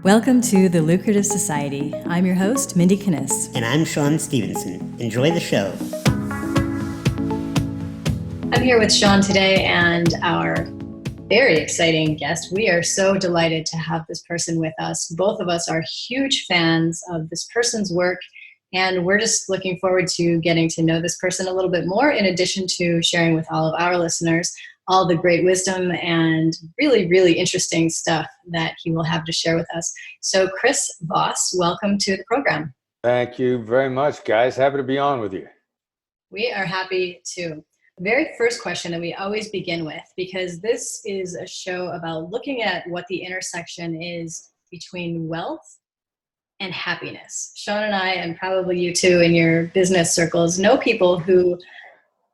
Welcome to The Lucrative Society. I'm your host, Mindy Kinnis. And I'm Sean Stevenson. Enjoy the show. I'm here with Sean today and our very exciting guest. We are so delighted to have this person with us. Both of us are huge fans of this person's work, and we're just looking forward to getting to know this person a little bit more, in addition to sharing with all of our listeners all the great wisdom and really, really interesting stuff that he will have to share with us. So Chris Voss, welcome to the program. Thank you very much, guys. Happy to be on with you. We are happy too. Very first question that we always begin with, because this is a show about looking at what the intersection is between wealth and happiness. Sean and I, and probably you too in your business circles, know people who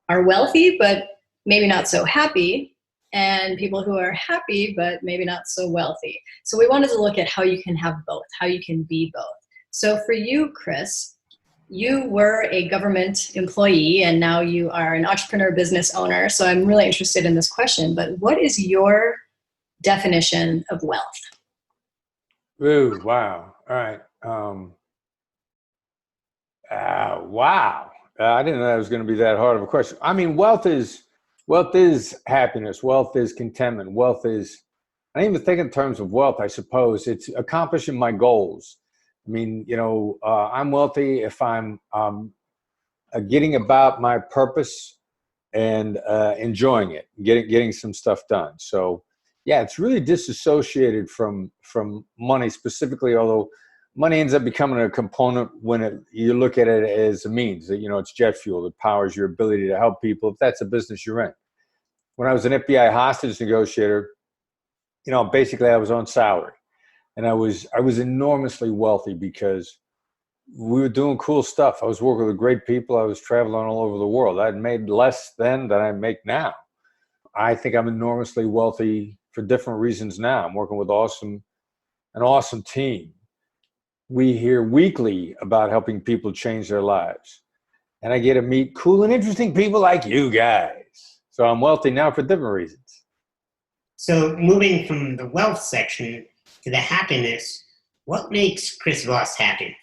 are wealthy but maybe not so happy, and people who are happy but maybe not so wealthy. So we wanted to look at how you can have both, how you can be both. So for you, Chris, you were a government employee and now you are an entrepreneur business owner. So I'm really interested in this question, but what is your definition of wealth? Ooh, wow. All right. Wow. I didn't know that was going to be that hard of a question. I mean, wealth is happiness. Wealth is contentment. Wealth is, I didn't even think in terms of wealth, I suppose. It's accomplishing my goals. I mean, I'm wealthy if I'm getting about my purpose and enjoying it, getting some stuff done. So, yeah, it's really disassociated from money specifically, although money ends up becoming a component when you look at it as a means. It's jet fuel that powers your ability to help people if that's a business you're in. When I was an FBI hostage negotiator, basically I was on salary. And I was enormously wealthy because we were doing cool stuff. I was working with great people. I was traveling all over the world. I'd made less then than I make now. I think I'm enormously wealthy for different reasons now. I'm working with an awesome team. We hear weekly about helping people change their lives. And I get to meet cool and interesting people like you guys. So I'm wealthy now for different reasons. So moving from the wealth section to the happiness, what makes Chris Voss happy?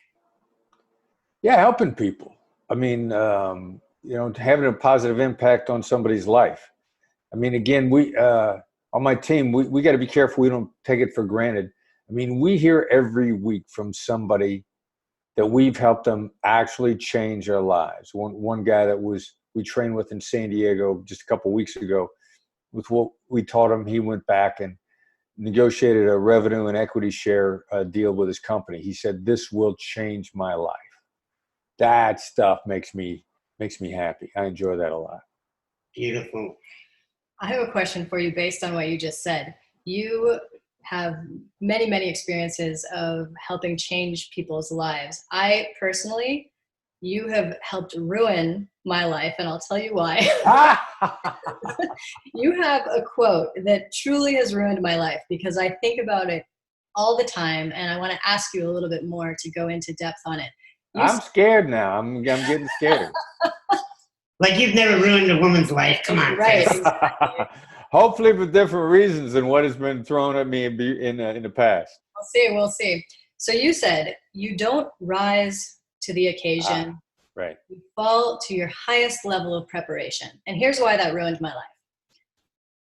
Yeah, helping people. I mean, having a positive impact on somebody's life. I mean, again, we on my team, we got to be careful we don't take it for granted. I mean, we hear every week from somebody that we've helped them actually change their lives. One guy that we trained with in San Diego just a couple of weeks ago, with what we taught him, he went back and negotiated a revenue and equity share deal with his company. He said, "This will change my life." That stuff makes me happy. I enjoy that a lot. Beautiful. I have a question for you based on what you just said. You have many, many experiences of helping change people's lives. I personally, you have helped ruin my life, and I'll tell you why. You have a quote that truly has ruined my life because I think about it all the time, and I want to ask you a little bit more to go into depth on it. I'm scared now. I'm getting scared. Like you've never ruined a woman's life. Come on, right? Chris. Exactly. Hopefully for different reasons than what has been thrown at me in the past. We'll see. So you said you don't rise to the occasion. Right. You fall to your highest level of preparation. And here's why that ruined my life.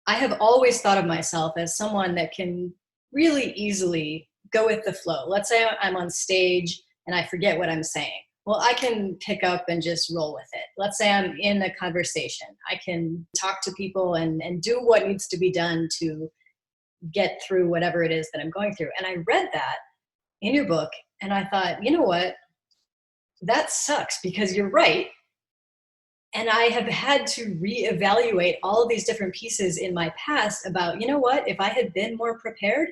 I have always thought of myself as someone that can really easily go with the flow. Let's say I'm on stage and I forget what I'm saying. Well, I can pick up and just roll with it. Let's say I'm in a conversation. I can talk to people and do what needs to be done to get through whatever it is that I'm going through. And I read that in your book and I thought, you know what? That sucks because you're right. And I have had to reevaluate all of these different pieces in my past about, you know what? If I had been more prepared,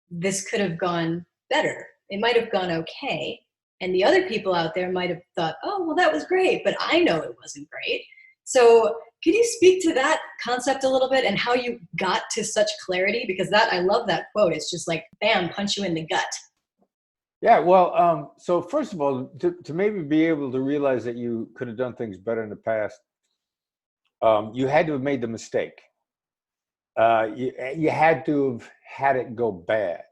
this could have gone better. It might have gone okay. And the other people out there might have thought, oh, well, that was great, but I know it wasn't great. So could you speak to that concept a little bit and how you got to such clarity? Because I love that quote. It's just like, bam, punch you in the gut. Yeah, well, so first of all, to maybe be able to realize that you could have done things better in the past, you had to have made the mistake. You had to have had it go bad.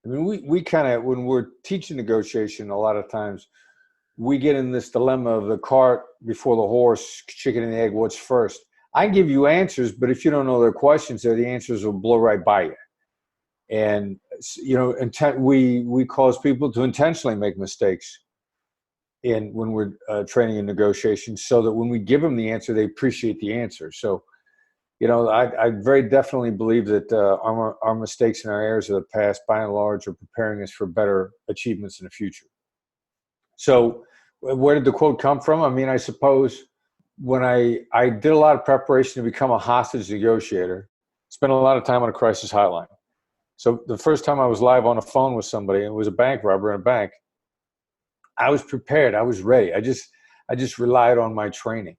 I mean, we kind of, when we're teaching negotiation, a lot of times we get in this dilemma of the cart before the horse, chicken and the egg, what's first? I can give you answers, but if you don't know their questions, the answers will blow right by you. And, we cause people to intentionally make mistakes when we're training in negotiation, so that when we give them the answer, they appreciate the answer. So, I very definitely believe that our mistakes and our errors of the past, by and large, are preparing us for better achievements in the future. So where did the quote come from? I mean, I suppose when I did a lot of preparation to become a hostage negotiator, spent a lot of time on a crisis hotline. So the first time I was live on a phone with somebody, and it was a bank robber in a bank, I was prepared. I was ready. I just relied on my training.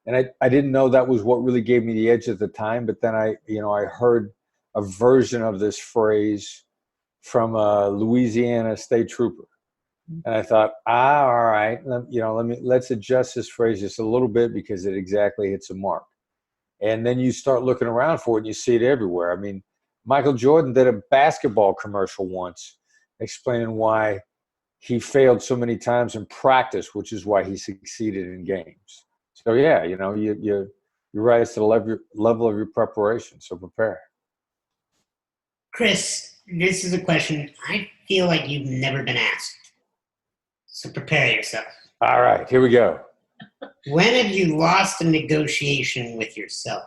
And I didn't know that was what really gave me the edge at the time. But then I heard a version of this phrase from a Louisiana state trooper. And I thought, all right, let's adjust this phrase just a little bit, because it exactly hits a mark. And then you start looking around for it and you see it everywhere. I mean, Michael Jordan did a basketball commercial once explaining why he failed so many times in practice, which is why he succeeded in games. So yeah, you rise to the level of your preparation. So prepare. Chris, this is a question I feel like you've never been asked. So prepare yourself. All right, here we go. When have you lost a negotiation with yourself?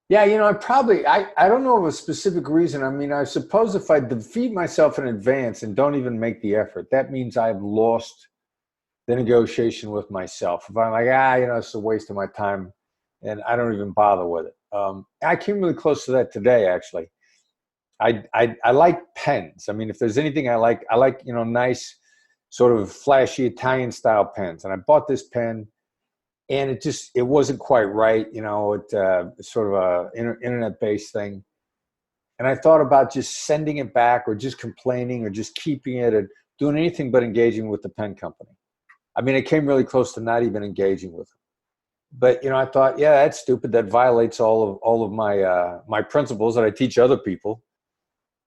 Yeah, I don't know of a specific reason. I mean, I suppose if I defeat myself in advance and don't even make the effort, that means I've lost the negotiation with myself. If I'm like, it's a waste of my time and I don't even bother with it. I came really close to that today, actually. I like pens. I mean, if there's anything I like, nice sort of flashy Italian style pens. And I bought this pen, and it wasn't quite right. It's sort of a internet-based thing. And I thought about just sending it back, or just complaining, or just keeping it, or doing anything but engaging with the pen company. I mean, I came really close to not even engaging with them. But, I thought, yeah, that's stupid. That violates all of my principles that I teach other people.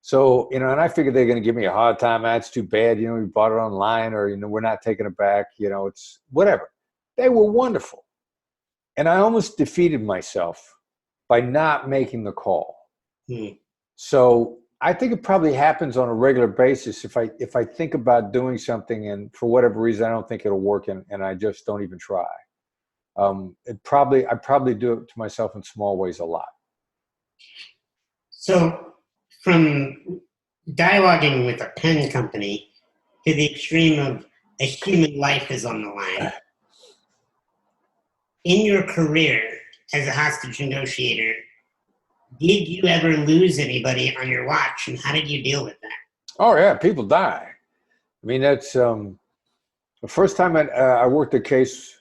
So, and I figured they're going to give me a hard time. That's too bad. We bought it online, or, we're not taking it back. It's whatever. They were wonderful. And I almost defeated myself by not making the call. So I think it probably happens on a regular basis. If I think about doing something and for whatever reason, I don't think it'll work, and I just don't even try. I probably do it to myself in small ways a lot. So from dialoguing with a pen company to the extreme of a human life is on the line, in your career as a hostage negotiator, did you ever lose anybody on your watch, and how did you deal with that? Oh yeah, people die. I mean, that's the first time I worked a case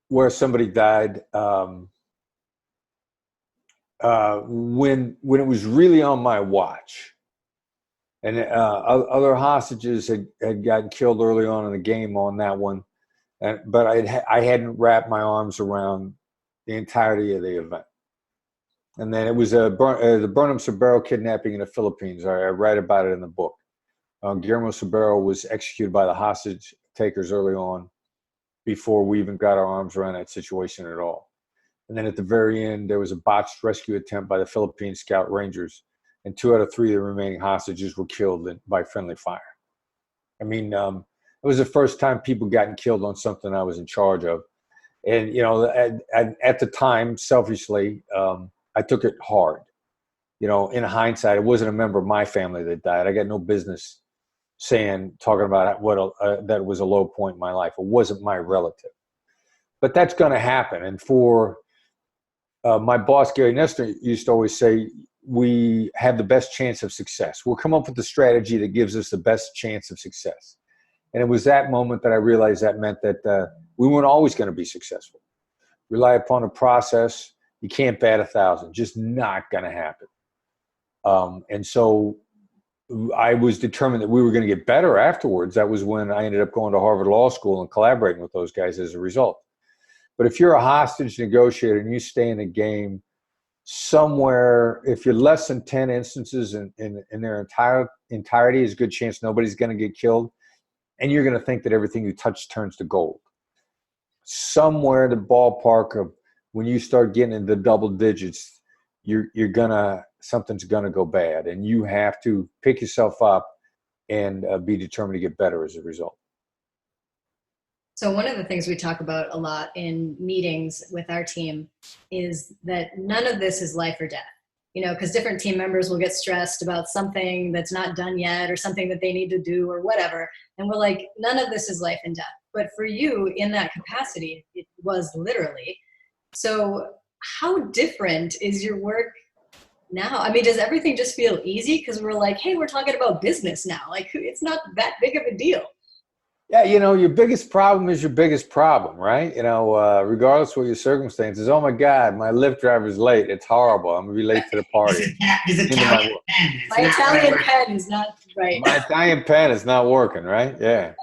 where somebody died. When it was really on my watch, and other hostages had gotten killed early on in the game on that one, but I hadn't wrapped my arms around the entirety of the event. And then it was the Burnham Sabero kidnapping in the Philippines. I write about it in the book. Guillermo Sabero was executed by the hostage takers early on, before we even got our arms around that situation at all. And then at the very end, there was a botched rescue attempt by the Philippine Scout Rangers, and 2 out of 3 of the remaining hostages were killed by friendly fire. I mean, it was the first time people gotten killed on something I was in charge of. And, at the time, selfishly, I took it hard. In hindsight, it wasn't a member of my family that died. I got no business talking about that was a low point in my life. It wasn't my relative. But that's going to happen. And for my boss, Gary Nestor, used to always say, we have the best chance of success. We'll come up with the strategy that gives us the best chance of success. And it was that moment that I realized that meant that we weren't always going to be successful. Rely upon a process. You can't bat 1,000. Just not going to happen. And so I was determined that we were going to get better afterwards. That was when I ended up going to Harvard Law School and collaborating with those guys as a result. But if you're a hostage negotiator and you stay in the game somewhere, if you're less than 10 instances in their entirety, is a good chance nobody's going to get killed. And you're going to think that everything you touch turns to gold. Somewhere in the ballpark of when you start getting into double digits, something's gonna go bad, and you have to pick yourself up and be determined to get better as a result. So one of the things we talk about a lot in meetings with our team is that none of this is life or death. Because different team members will get stressed about something that's not done yet or something that they need to do or whatever. And we're like, none of this is life and death. But for you, in that capacity, it was literally. So how different is your work now? I mean, does everything just feel easy? Because we're like, hey, we're talking about business now. Like, it's not that big of a deal. Yeah, your biggest problem is your biggest problem, right? Regardless of what your circumstances. Oh my God, my Lyft driver's late. It's horrible. I'm gonna be late to the party. My Italian pen is not right. My Italian pen is not working, right? Yeah.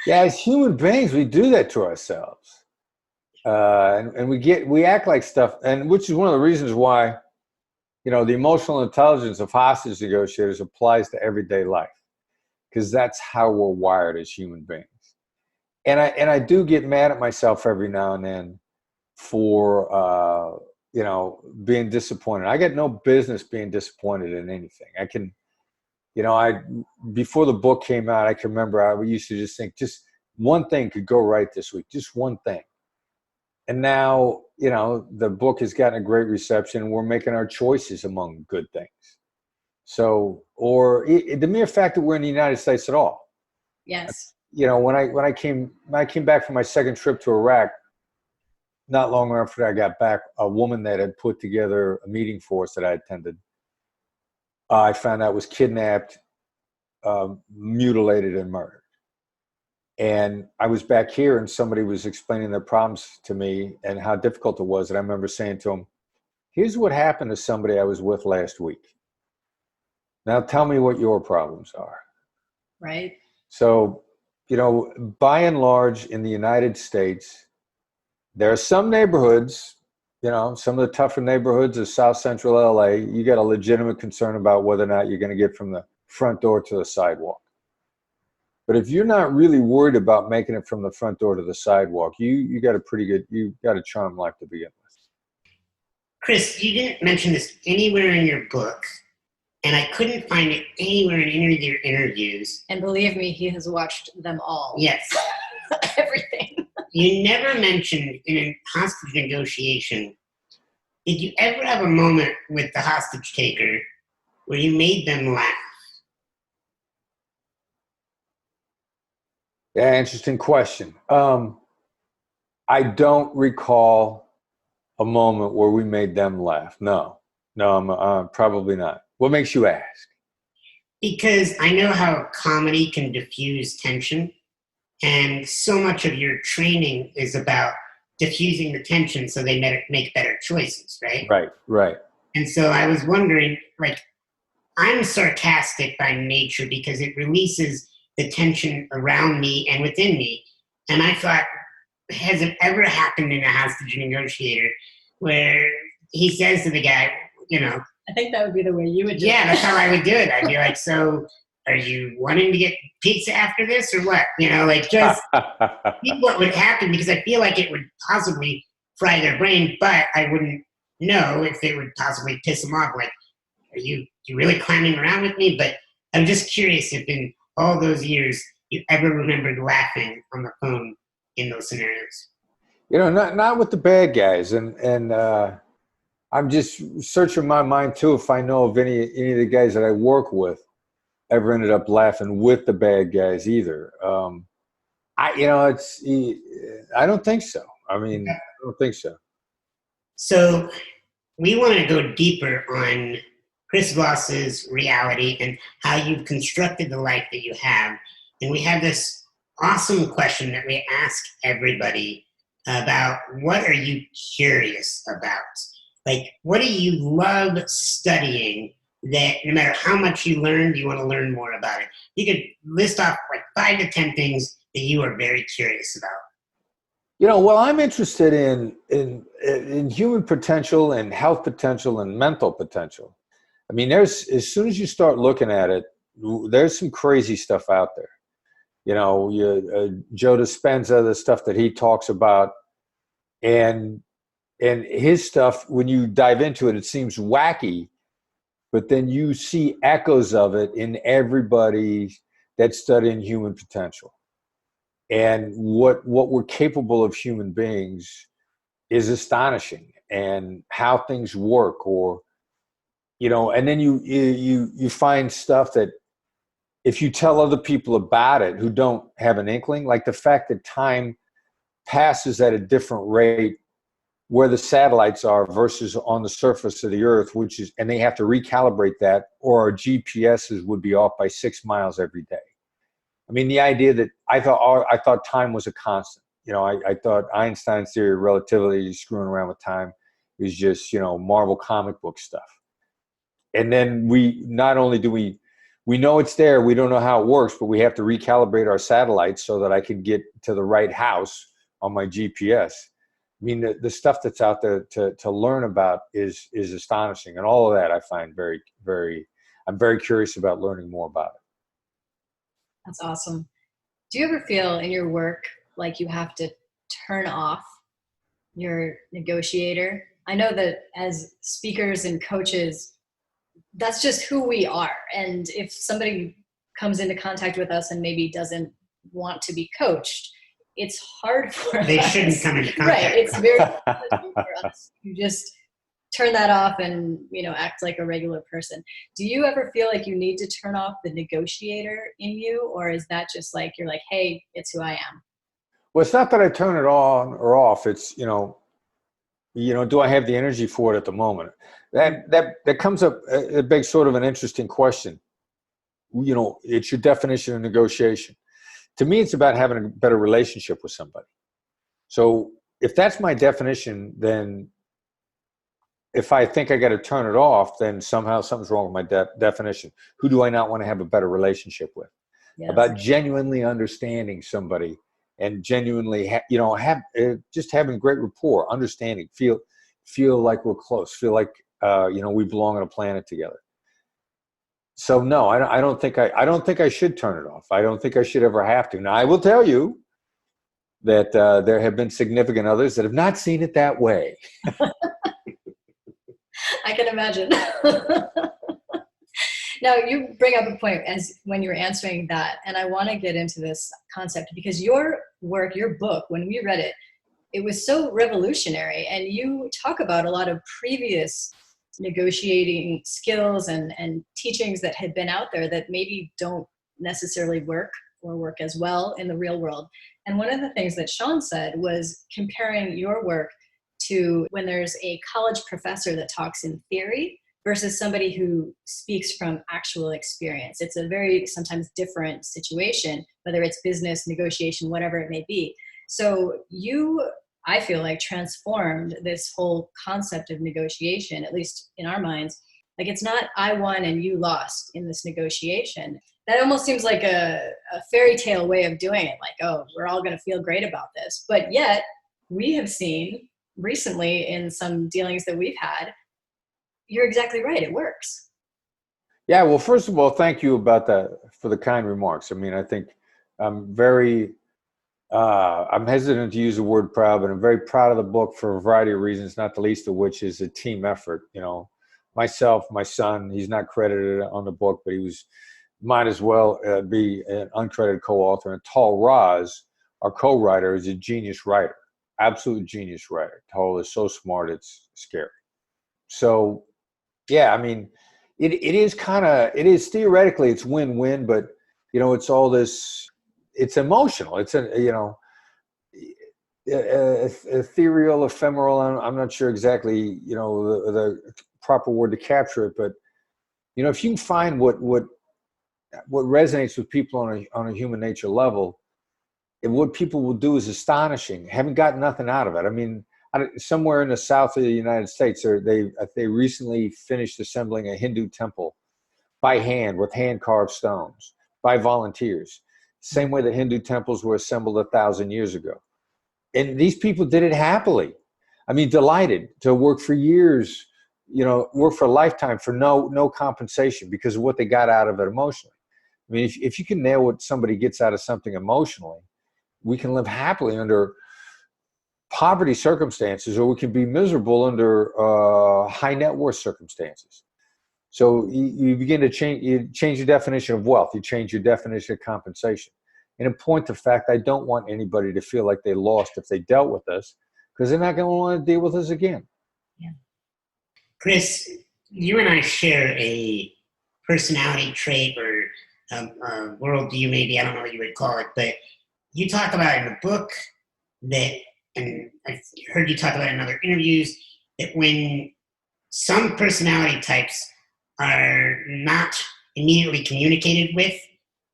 Yeah, as human beings, we do that to ourselves, and we act like stuff, and which is one of the reasons why, the emotional intelligence of hostage negotiators applies to everyday life. Because that's how we're wired as human beings. And I do get mad at myself every now and then for, being disappointed. I got no business being disappointed in anything. I can, before the book came out, I can remember I used to just think just one thing could go right this week, just one thing. And now, the book has gotten a great reception and we're making our choices among good things. So, or the mere fact that we're in the United States at all. Yes. When I came back from my second trip to Iraq, not long after I got back, a woman that had put together a meeting for us that I attended, I found out was kidnapped, mutilated, and murdered. And I was back here, and somebody was explaining their problems to me and how difficult it was. And I remember saying to him, "Here's what happened to somebody I was with last week. Now tell me what your problems are." Right. So, by and large in the United States, there are some neighborhoods, some of the tougher neighborhoods of South Central LA, you got a legitimate concern about whether or not you're going to get from the front door to the sidewalk. But if you're not really worried about making it from the front door to the sidewalk, you got a charmed life to begin with. Chris, you didn't mention this anywhere in your book. And I couldn't find it anywhere in any of your interviews. And believe me, he has watched them all. Yes. Everything. You never mentioned in a hostage negotiation, did you ever have a moment with the hostage taker where you made them laugh? Yeah, interesting question. I don't recall a moment where we made them laugh. No, I'm probably not. What makes you ask? Because I know how comedy can diffuse tension, and so much of your training is about diffusing the tension so they make better choices, right? Right. And so I was wondering, I'm sarcastic by nature because it releases the tension around me and within me. And I thought, has it ever happened in a hostage negotiator where he says to the guy, I think that would be the way you would do it. Yeah, that's how I would do it. I'd be like, so are you wanting to get pizza after this or what? Just see what would happen, because I feel like it would possibly fry their brain, but I wouldn't know if it would possibly piss them off. Like, are you really clowning around with me? But I'm just curious if in all those years you ever remembered laughing on the phone in those scenarios. Not with the bad guys. And I'm just searching my mind too if I know of any of the guys that I work with ever ended up laughing with the bad guys either. I don't think so. I don't think so. So we want to go deeper on Chris Voss's reality and how you've constructed the life that you have. And we have this awesome question that we ask everybody about: what are you curious about? What do you love studying that no matter how much you learn, you want to learn more about it? You could list off 5 to 10 things that you are very curious about. Well, I'm interested in human potential and health potential and mental potential. I mean, as soon as you start looking at it, there's some crazy stuff out there. Joe Dispenza, the stuff that he talks about, and his stuff, when you dive into it, it seems wacky, but then you see echoes of it in everybody that's studying human potential. And what we're capable of, human beings, is astonishing, and how things work, and then you find stuff that if you tell other people about it who don't have an inkling, like the fact that time passes at a different rate where the satellites are versus on the surface of the earth, and they have to recalibrate that, or our GPSs would be off by 6 miles every day. I mean, the idea that I thought time was a constant. I thought Einstein's theory of relativity, screwing around with time, is just, Marvel comic book stuff. And then not only do we know it's there, we don't know how it works, but we have to recalibrate our satellites so that I can get to the right house on my GPS. I mean, the stuff that's out there to learn about is astonishing. And all of that I find I'm very curious about learning more about it. That's awesome. Do you ever feel in your work like you have to turn off your negotiator? I know that as speakers and coaches, that's just who we are. And if somebody comes into contact with us and maybe doesn't want to be coached, it's hard for us. They shouldn't come into contact. Right. It's very difficult for us to just turn that off and, act like a regular person. Do you ever feel like you need to turn off the negotiator in you? Or is that just like, you're like, hey, it's who I am? Well, it's not that I turn it on or off. It's, do I have the energy for it at the moment? That comes up, it begs sort of an interesting question. It's your definition of negotiation. To me, it's about having a better relationship with somebody. So if that's my definition, then if I think I got to turn it off, then somehow something's wrong with my definition. Who do I not want to have a better relationship with? Yes. About genuinely understanding somebody and genuinely, just having great rapport, understanding, feel like we're close, feel like, we belong on a planet together. So no, I don't think I should turn it off. I don't think I should ever have to. Now, I will tell you that there have been significant others that have not seen it that way. I can imagine. Now, you bring up a point as when you're answering that, and I want to get into this concept because your work, your book, when we read it, it was so revolutionary, and you talk about a lot of previous negotiating skills and teachings that had been out there that maybe don't necessarily work or work as well in the real world. And one of the things that Sean said was comparing your work to when there's a college professor that talks in theory versus somebody who speaks from actual experience. It's a very sometimes different situation, whether it's business, negotiation, whatever it may be. So you, I feel like, transformed this whole concept of negotiation, at least in our minds. Like, it's not I won and you lost in this negotiation. That almost seems like a fairy tale way of doing it. Like, oh, we're all going to feel great about this. But yet we have seen recently in some dealings that we've had, you're exactly right. It works. Yeah. Well, first of all, thank you for the kind remarks. I mean, I think I'm I'm hesitant to use the word proud, but I'm very proud of the book for a variety of reasons, not the least of which is a team effort. Myself, my son, he's not credited on the book, but might as well be an uncredited co-author. And Tal Raz, our co-writer, is a genius writer, absolute genius writer. Tal is so smart, it's scary. So, yeah, I mean, it is theoretically, it's win-win, but, it's all this, it's emotional. It's ethereal, ephemeral. I'm not sure exactly, the proper word to capture it, but, if you can find what resonates with people on a human nature level, and what people will do is astonishing. Haven't gotten nothing out of it. I mean, somewhere in the south of the United States, they recently finished assembling a Hindu temple by hand with hand-carved stones by volunteers. Same way that Hindu temples were assembled 1,000 years ago. And these people did it happily. I mean, delighted to work for years, work for a lifetime for no compensation because of what they got out of it emotionally. I mean, if you can nail what somebody gets out of something emotionally, we can live happily under poverty circumstances, or we can be miserable under high net worth circumstances. So you begin to change your definition of wealth. You change your definition of compensation. And in point of fact, I don't want anybody to feel like they lost if they dealt with us, because they're not going to want to deal with us again. Yeah. Chris, you and I share a personality trait or worldview, maybe, I don't know what you would call it, but you talk about in the book that, and I've heard you talk about in other interviews, that when some personality types are not immediately communicated with,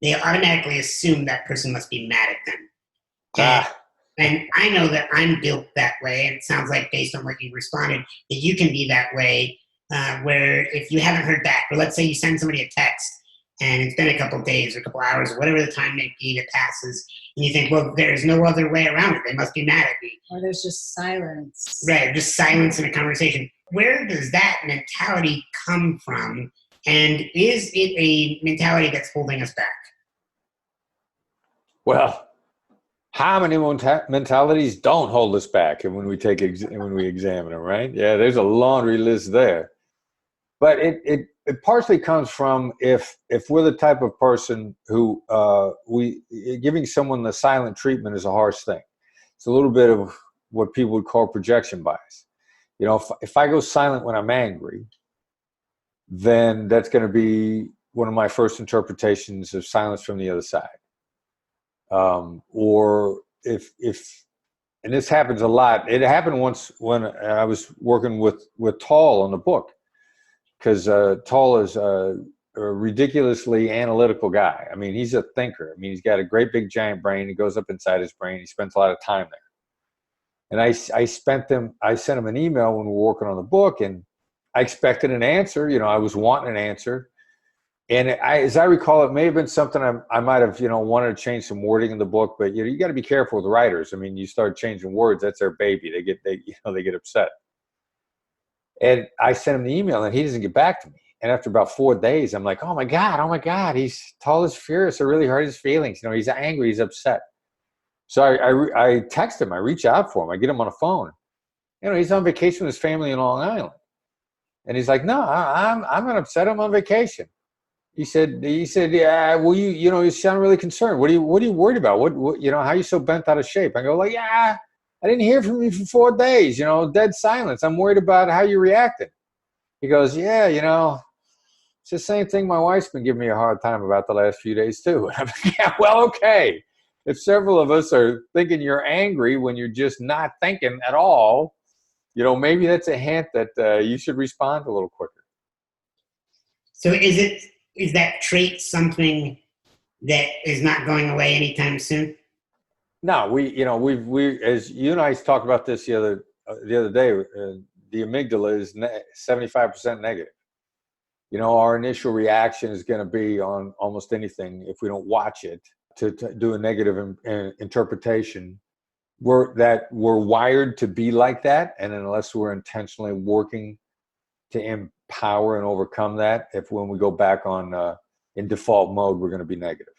they automatically assume that person must be mad at them. And I know that I'm built that way, and it sounds like, based on what you responded, that you can be that way, where if you haven't heard back, or let's say you send somebody a text, and it's been a couple of days or a couple of hours, or whatever the time may be that passes, and you think, well, there's no other way around it. They must be mad at me. Or there's just silence. Right, just silence in a conversation. Where does that mentality come from? And is it a mentality that's holding us back? Well, how many mentalities don't hold us back when we examine them, right? Yeah, there's a laundry list there. But it partially comes from if we're the type of person who giving someone the silent treatment is a harsh thing. It's a little bit of what people would call projection bias. If I go silent when I'm angry, then that's going to be one of my first interpretations of silence from the other side. Or if and this happens a lot. It happened once when I was working with Tall on the book, because Tall is a ridiculously analytical guy. I mean, he's a thinker. I mean, he's got a great big giant brain. He goes up inside his brain. He spends a lot of time there. And I sent him an email when we were working on the book, and I expected an answer. I was wanting an answer. And as I recall, it may have been something I might have, wanted to change some wording in the book, but you got to be careful with writers. I mean, you start changing words, that's their baby. They get upset. And I sent him the email, and he doesn't get back to me. And after about 4 days, I'm like, oh my God, he's Tall is furious. It really hurt his feelings. He's angry, he's upset. So I text him, I reach out for him, I get him on the phone. He's on vacation with his family in Long Island. And he's like, no, I'm not upset, I'm on vacation. He said, yeah, well, you sound really concerned. What are you worried about? What how are you so bent out of shape? I go, yeah, I didn't hear from you for 4 days, dead silence. I'm worried about how you reacted. He goes, yeah, it's the same thing my wife's been giving me a hard time about the last few days too. I'm like, yeah, well, okay. If several of us are thinking you're angry when you're just not thinking at all, maybe that's a hint that you should respond a little quicker. So is that trait something that is not going away anytime soon? No, we as you and I talked about this the other day, the amygdala is 75% negative. Our initial reaction is going to be on almost anything if we don't watch it to do a negative interpretation. We're wired to be like that, and unless we're intentionally working to empower and overcome that, when we go back on in default mode, we're going to be negative.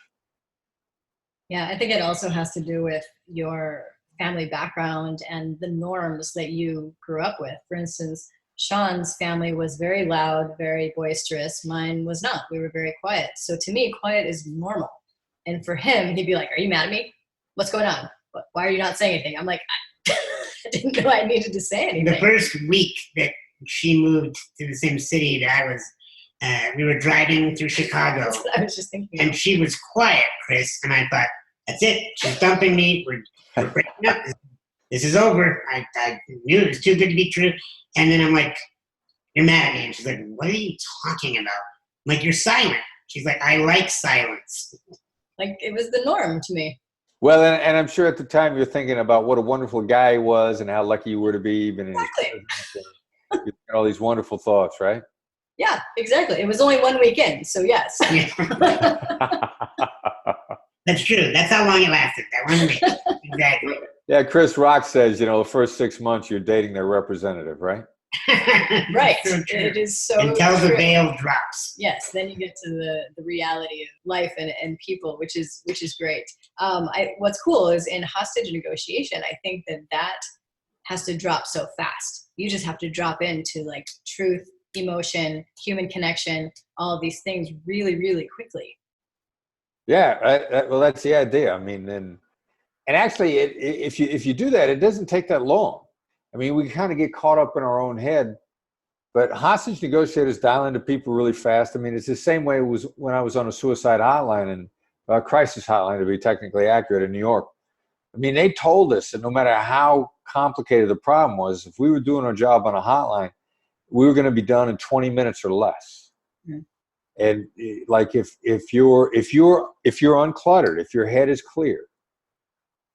Yeah, I think it also has to do with your family background and the norms that you grew up with. For instance, Sean's family was very loud, very boisterous. Mine was not. We were very quiet. So to me, quiet is normal. And for him, he'd be like, are you mad at me? What's going on? Why are you not saying anything? I'm like, I didn't know I needed to say anything. The first week that she moved to the same city that I was, we were driving through Chicago. That's what I was just thinking. And she was quiet, Chris. And I thought, that's it. She's dumping me. We're breaking up. This is over. I knew it was too good to be true. And then I'm like, you're mad at me. And she's like, what are you talking about? I'm like, you're silent. She's like, I like silence. Like, it was the norm to me. Well, and I'm sure at the time you're thinking about what a wonderful guy he was and how lucky you were to be even exactly. You had all these wonderful thoughts, right? Yeah, exactly. It was only 1 weekend, so yes. That's true. That's how long it lasted, that 1 week. Exactly. Yeah, Chris Rock says, the first 6 months you're dating their representative, right? Right. So true. It is so Until true. the veil drops. Yes, then you get to the reality of life and people, which is great. What's cool is in hostage negotiation, I think that has to drop so fast. You just have to drop into like truth, emotion, human connection, all of these things really, really quickly. Yeah, well, that's the idea. I mean, and actually, if you do that, it doesn't take that long. I mean, we kind of get caught up in our own head, but hostage negotiators dial into people really fast. I mean, it's the same way it was when I was on a suicide hotline and crisis hotline, to be technically accurate, in New York. I mean, they told us that no matter how complicated the problem was, if we were doing our job on a hotline, we were going to be done in 20 minutes or less. Mm-hmm. And like if you're uncluttered, if your head is clear,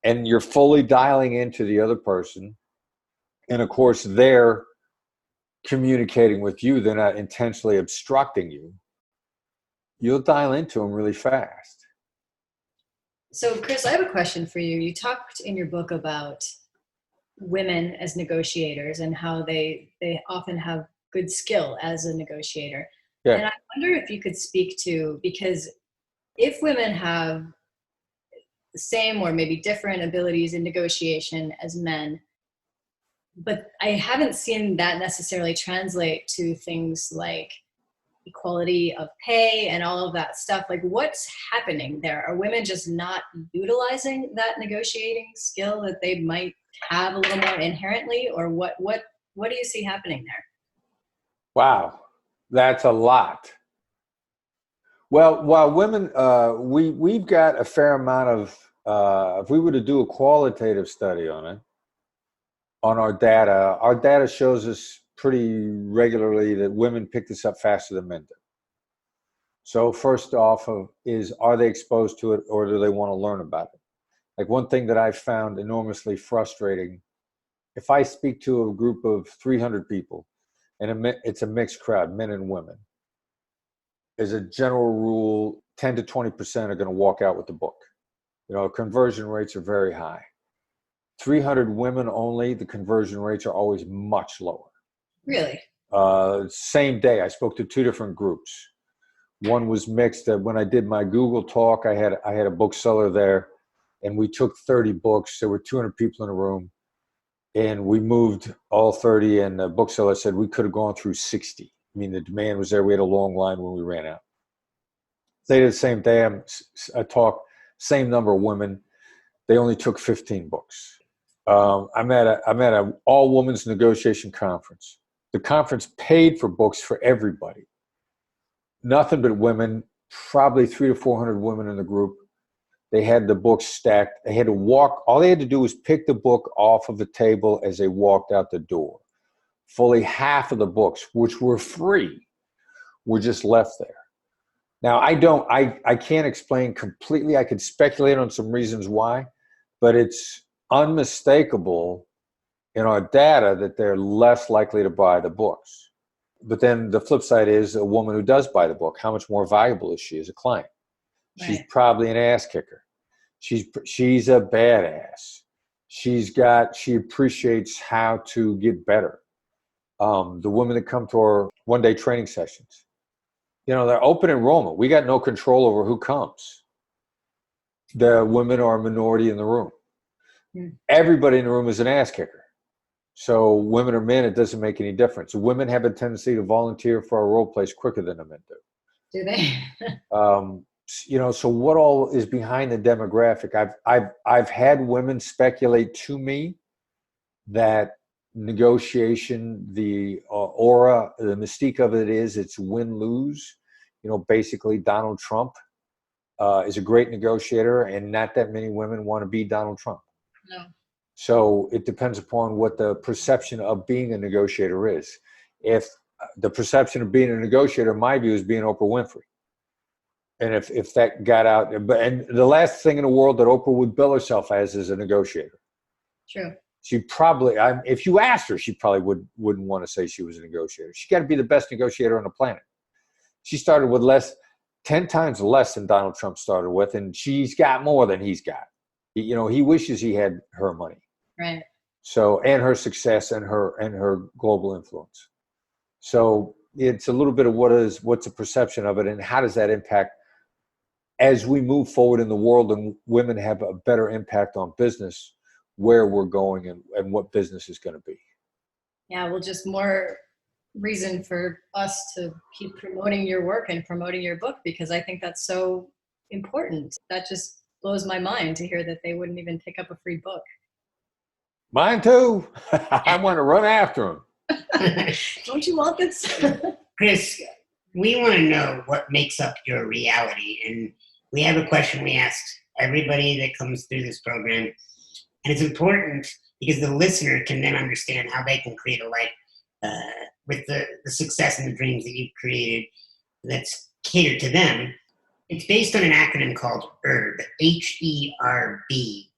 and you're fully dialing into the other person, and of course they're communicating with you, they're not intentionally obstructing you, you'll dial into them really fast. So, Chris, I have a question for you. You talked in your book about women as negotiators and how they often have good skill as a negotiator. Yeah. And I wonder if you could speak to, because if women have the same or maybe different abilities in negotiation as men, but I haven't seen that necessarily translate to things like equality of pay and all of that stuff. Like, what's happening there? Are women just not utilizing that negotiating skill that they might have a little more inherently, or what do you see happening there? Wow, that's a lot. Well, while women, we've got a fair amount of, if we were to do a qualitative study on it, on our data shows us pretty regularly that women pick this up faster than men do. So first off is, are they exposed to it, or do they want to learn about it? Like, one thing that I found enormously frustrating, if I speak to a group of 300 people, and it's a mixed crowd, men and women, as a general rule, 10 to 20% are going to walk out with the book. Conversion rates are very high. 300 women only, the conversion rates are always much lower. Really? Same day, I spoke to 2 different groups. One was mixed. When I did my Google talk, I had a bookseller there, and we took 30 books. There were 200 people in the room, and we moved all 30, and the bookseller said we could have gone through 60. I mean, the demand was there. We had a long line when we ran out. They did the same day. I talk, same number of women. They only took 15 books. I'm at a all women's negotiation conference. The conference paid for books for everybody. Nothing but women, probably 300 to 400 women in the group. They had the books stacked. They had to walk. All they had to do was pick the book off of the table as they walked out the door. Fully half of the books, which were free, were just left there. Now, I can't explain completely. I could speculate on some reasons why, but it's unmistakable in our data that they're less likely to buy the books. But then the flip side is, a woman who does buy the book, how much more valuable is she as a client? Right. She's probably an ass kicker. She's a badass. She appreciates how to get better. The women that come to our one-day training sessions, they're open enrollment. We got no control over who comes. The women are a minority in the room. Everybody in the room is an ass kicker. So women or men, it doesn't make any difference. Women have a tendency to volunteer for our role plays quicker than the men do. Do they? So what all is behind the demographic? I've had women speculate to me that negotiation, the aura, the mystique of it is it's win-lose. Basically Donald Trump is a great negotiator, and not that many women want to be Donald Trump. No. So it depends upon what the perception of being a negotiator is. If the perception of being a negotiator, in my view, is being Oprah Winfrey. And if that got out, and the last thing in the world that Oprah would bill herself as is a negotiator. True. She probably, if you asked her, she probably wouldn't want to say she was a negotiator. She got to be the best negotiator on the planet. She started with 10 times less than Donald Trump started with, and she's got more than he's got. He wishes he had her money. Right. So, and her success and her global influence. So it's a little bit of what's the perception of it, and how does that impact as we move forward in the world and women have a better impact on business, where we're going and what business is going to be. Yeah, well, just more reason for us to keep promoting your work and promoting your book, because I think that's so important. That just blows my mind to hear that they wouldn't even pick up a free book. Mine too. I want to run after them. Don't you want this? Chris, we want to know what makes up your reality. And we have a question we ask everybody that comes through this program. And it's important because the listener can then understand how they can create a life with the success and the dreams that you've created that's catered to them. It's based on an acronym called HERB, H-E-R-B.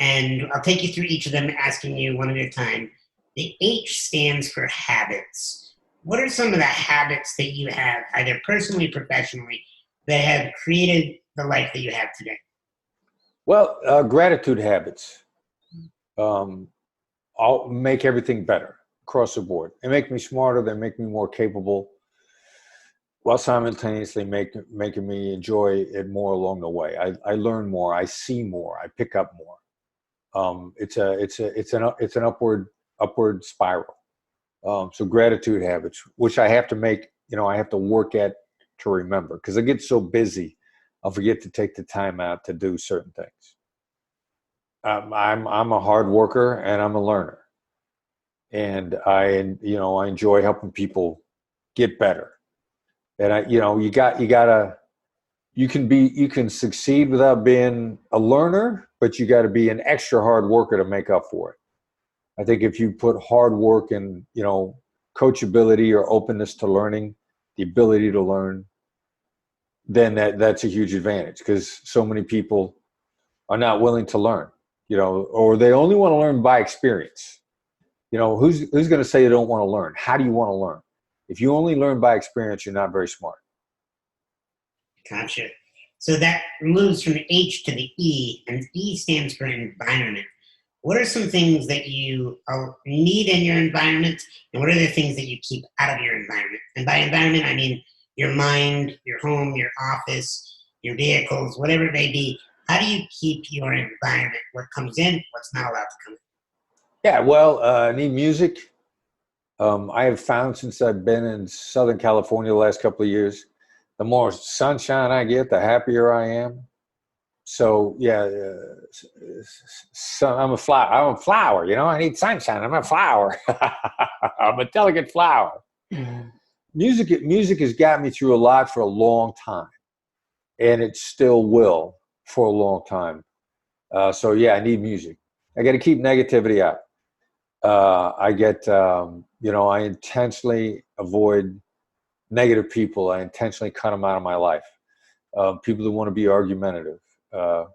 And I'll take you through each of them, asking you one at a time. The H stands for habits. What are some of the habits that you have, either personally or professionally, that have created the life that you have today? Well, gratitude habits. I'll make everything better across the board. They make me smarter. They make me more capable, while simultaneously making me enjoy it more along the way. I learn more. I see more. I pick up more. It's an upward spiral. So gratitude habits, which I have to make, I have to work at to remember, because I get so busy, I'll forget to take the time out to do certain things. I'm a hard worker and I'm a learner, and I enjoy helping people get better. And you can succeed without being a learner, but you got to be an extra hard worker to make up for it. I think if you put hard work and, coachability or openness to learning, the ability to learn, then that's a huge advantage, because so many people are not willing to learn, or they only want to learn by experience. Who's going to say you don't want to learn? How do you want to learn? If you only learn by experience, you're not very smart. Gotcha. So that moves from the H to the E, and E stands for environment. What are some things that you need in your environment, and what are the things that you keep out of your environment? And by environment, I mean your mind, your home, your office, your vehicles, whatever it may be. How do you keep your environment? What comes in, what's not allowed to come in? Yeah, well, I need music. I have found, since I've been in Southern California the last couple of years, the more sunshine I get, the happier I am. So yeah, I'm a flower. I need sunshine. I'm a flower. I'm a delicate flower. Music has got me through a lot for a long time, and it still will for a long time. So yeah, I need music. I got to keep negativity out. I intentionally avoid negative people. I intentionally cut them out of my life. People that want to be argumentative. I'll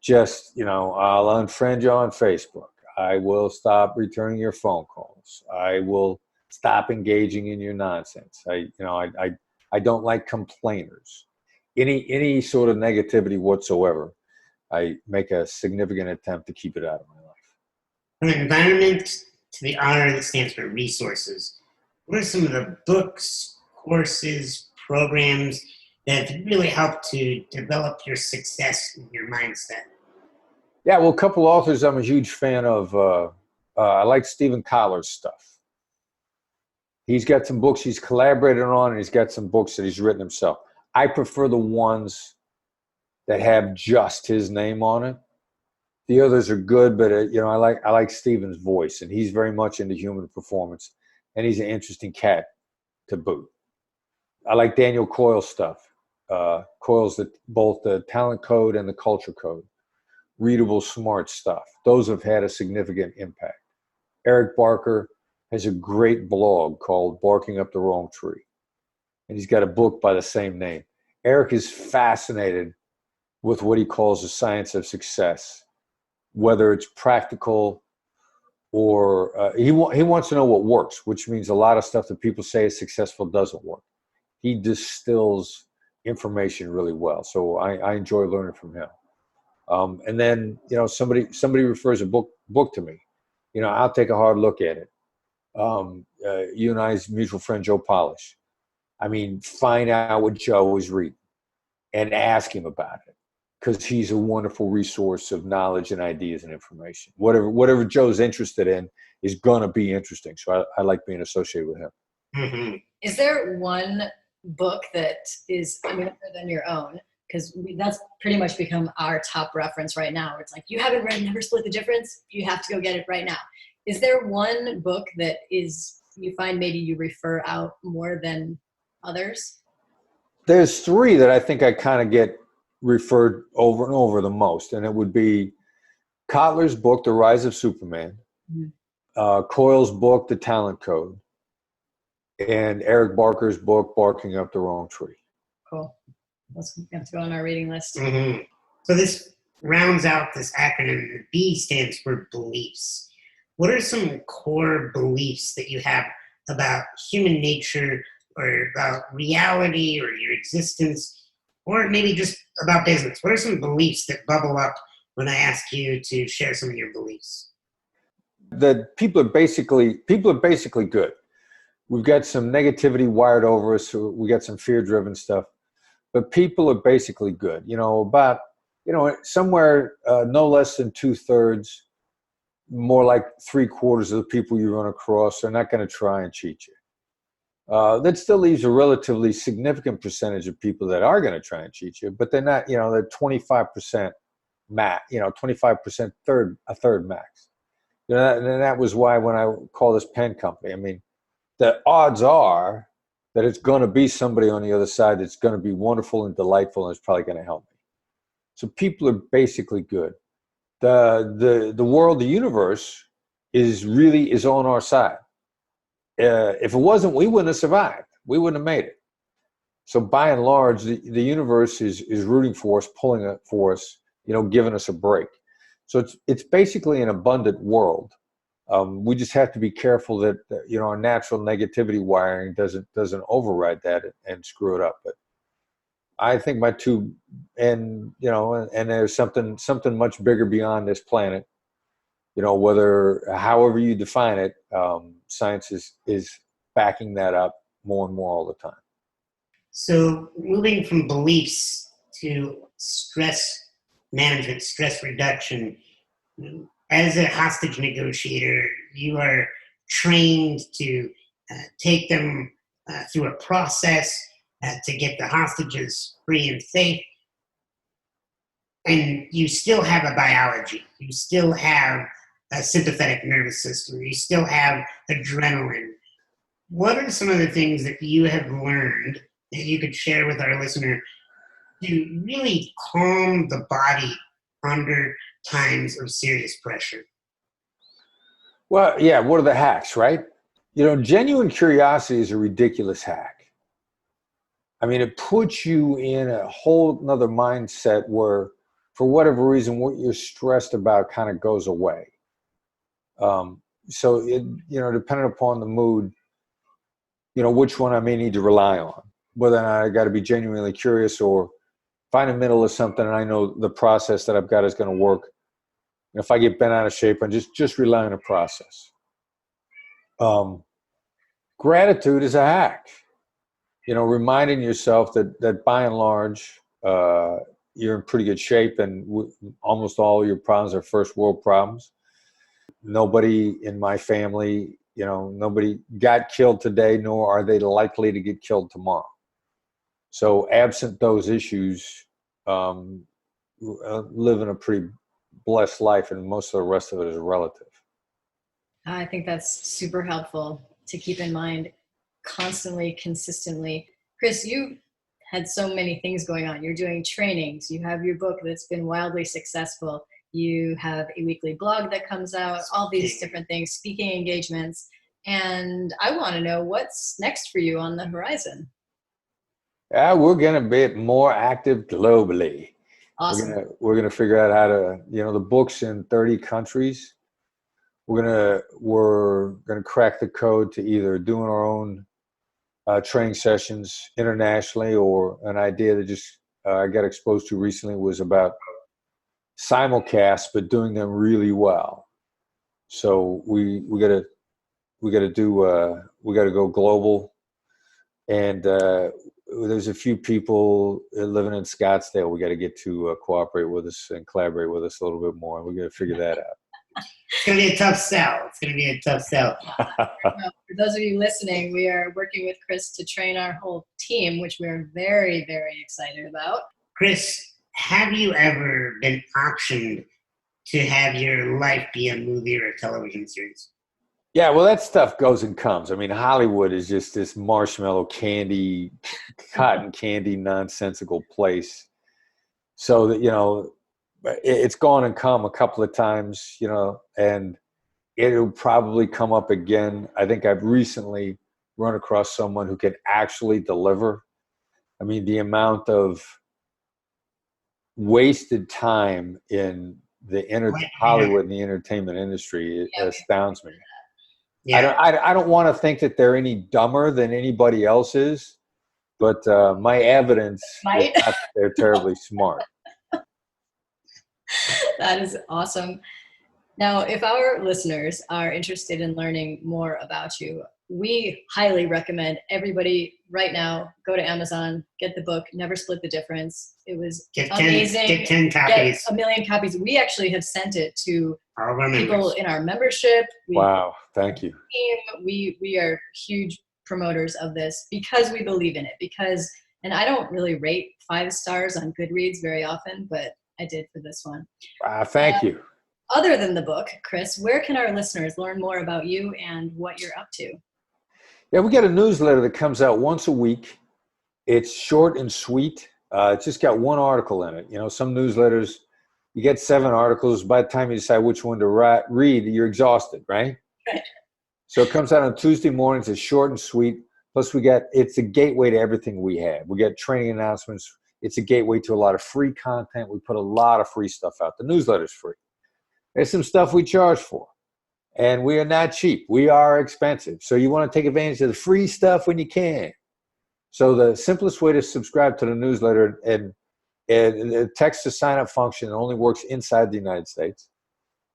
unfriend you on Facebook. I will stop returning your phone calls. I will stop engaging in your nonsense. I don't like complainers. Any sort of negativity whatsoever, I make a significant attempt to keep it out of my life. From environment to the R that stands for resources, what are some of the books, courses, programs that really helped to develop your success and your mindset? Yeah, well, a couple authors I'm a huge fan of. I like Stephen Collar's stuff. He's got some books he's collaborated on, and he's got some books that he's written himself. I prefer the ones that have just his name on it. The others are good, but I like Stephen's voice, and he's very much into human performance, and he's an interesting cat to boot. I like Daniel Coyle's stuff. Coyle's both the talent code and the culture code. Readable, smart stuff. Those have had a significant impact. Eric Barker has a great blog called Barking Up the Wrong Tree, and he's got a book by the same name. Eric is fascinated with what he calls the science of success, whether it's practical or he wants to know what works, which means a lot of stuff that people say is successful doesn't work. He distills information really well, so I enjoy learning from him. And then somebody refers a book book to me. You know, I'll take a hard look at it. You and I's mutual friend, Joe Polish. I mean, find out what Joe is reading and ask him about it, because he's a wonderful resource of knowledge and ideas and information. Whatever Joe's interested in is going to be interesting. So I like being associated with him. Mm-hmm. Is there one book that is, I mean, other than your own, because that's pretty much become our top reference right now. It's like, you haven't read Never Split the Difference? You have to go get it right now. Is there one book that is, you find maybe you refer out more than others? There's three that I think I kind of get referred over and over the most, and it would be Kotler's book, The Rise of Superman, Coyle's book, The Talent Code, and Eric Barker's book, Barking Up the Wrong Tree. Cool. Let's have to go on our reading list. Mm-hmm. So this rounds out this acronym. The B stands for beliefs. What are some core beliefs that you have about human nature, or about reality, or your existence, or maybe just about business? What are some beliefs that bubble up when I ask you to share some of your beliefs? That people are basically good. We've got some negativity wired over us. So we got some fear-driven stuff, but people are basically good. You know, somewhere no less than 2/3, more like 3/4 of the people you run across are not going to try and cheat you. That still leaves a relatively significant percentage of people that are going to try and cheat you, but they're not. You know, they're 25% max. You know, 25%, a third max. You know, and that was why when I call this pen company, I mean, the odds are that it's going to be somebody on the other side that's going to be wonderful and delightful and is probably going to help me. So people are basically good. The world, the universe is on our side. If it wasn't, we wouldn't have survived. We wouldn't have made it. So by and large, the universe is rooting for us, pulling it for us, you know, giving us a break. So it's basically an abundant world. We just have to be careful that you know, our natural negativity wiring doesn't override that and screw it up. But I think my two, and you know, and there's something much bigger beyond this planet. You know, however you define it, science is backing that up more and more all the time. So moving from beliefs to stress management, stress reduction, as a hostage negotiator, you are trained to take them through a process to get the hostages free and safe. And you still have a biology. You still have a sympathetic nervous system. You still have adrenaline. What are some of the things that you have learned that you could share with our listener to really calm the body under times of serious pressure? Well, yeah, what are the hacks, right? You know, genuine curiosity is a ridiculous hack. I mean, it puts you in a whole nother mindset where, for whatever reason, what you're stressed about kind of goes away. So, you know, depending upon the mood, you know, which one I may need to rely on, whether or not I got to be genuinely curious or find a middle of something and I know the process that I've got is going to work. And if I get bent out of shape, I just rely on the process. Gratitude is a hack. You know, reminding yourself that by and large, you're in pretty good shape and almost all your problems are first world problems. Nobody in my family, you know, nobody got killed today, nor are they likely to get killed tomorrow. So absent those issues, living a pretty blessed life, and most of the rest of it is relative. I think that's super helpful to keep in mind constantly, consistently. Chris, you had so many things going on. You're doing trainings. You have your book that's been wildly successful. You have a weekly blog that comes out, all these different things, speaking engagements. And I want to know what's next for you on the horizon. We're going to be more active globally. Awesome. We're gonna figure out how to, you know, the book's in 30 countries. We're gonna crack the code to either doing our own training sessions internationally, or an idea that just I got exposed to recently was about simulcasts, but doing them really well. So we gotta go global. And there's a few people living in Scottsdale. We got to get to cooperate with us and collaborate with us a little bit more. We got to figure that out. It's going to be a tough sell. For those of you listening, we are working with Chris to train our whole team, which we're very, very excited about. Chris, have you ever been optioned to have your life be a movie or a television series? Yeah, well, that stuff goes and comes. I mean, Hollywood is just this marshmallow candy, cotton candy, nonsensical place. So that, it's gone and come a couple of times, and it'll probably come up again. I think I've recently run across someone who can actually deliver. I mean, the amount of wasted time in the Hollywood and the entertainment industry astounds me. Yeah. I don't want to think that they're any dumber than anybody else is, but my evidence is not that they're terribly smart. That is awesome. Now, if our listeners are interested in learning more about you, we highly recommend everybody right now go to Amazon, get the book, Never Split the Difference. It was amazing. Get 10 copies. Get 1 million copies. We actually have sent it to our people in our membership. Wow, thank you. We are huge promoters of this because we believe in it. And I don't really rate 5 stars on Goodreads very often, but I did for this one. Thank you. Other than the book, Chris, where can our listeners learn more about you and what you're up to? Yeah, we got a newsletter that comes out once a week. It's short and sweet. It's just got 1 article in it. Some newsletters, you get 7 articles. By the time you decide which one to read, you're exhausted, right? Right. So it comes out on Tuesday mornings. It's short and sweet. Plus, it's a gateway to everything we have. We got training announcements. It's a gateway to a lot of free content. We put a lot of free stuff out. The newsletter's free. There's some stuff we charge for. And we are not cheap. We are expensive. So you want to take advantage of the free stuff when you can. So the simplest way to subscribe to the newsletter and the text to sign up function only works inside the United States.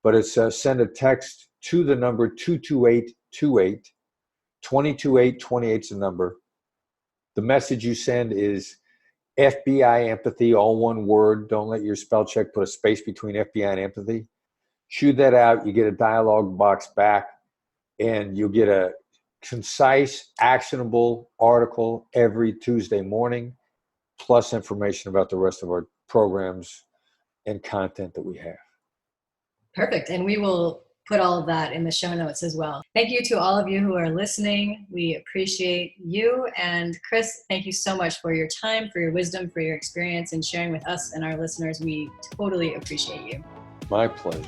But it's send a text to the number 22828. 22828 is the number. The message you send is FBI empathy, all one word. Don't let your spell check put a space between FBI and empathy. Shoot that out. You get a dialogue box back, and you'll get a concise, actionable article every Tuesday morning, plus information about the rest of our programs and content that we have. Perfect. And we will put all of that in the show notes as well. Thank you to all of you who are listening. We appreciate you. And Chris, thank you so much for your time, for your wisdom, for your experience, and sharing with us and our listeners. We totally appreciate you. My pleasure.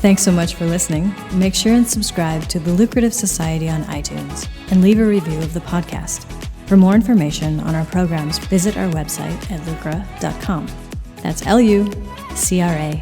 Thanks so much for listening. Make sure and subscribe to The Lucrative Society on iTunes and leave a review of the podcast. For more information on our programs, visit our website at lucra.com. That's lucra.com.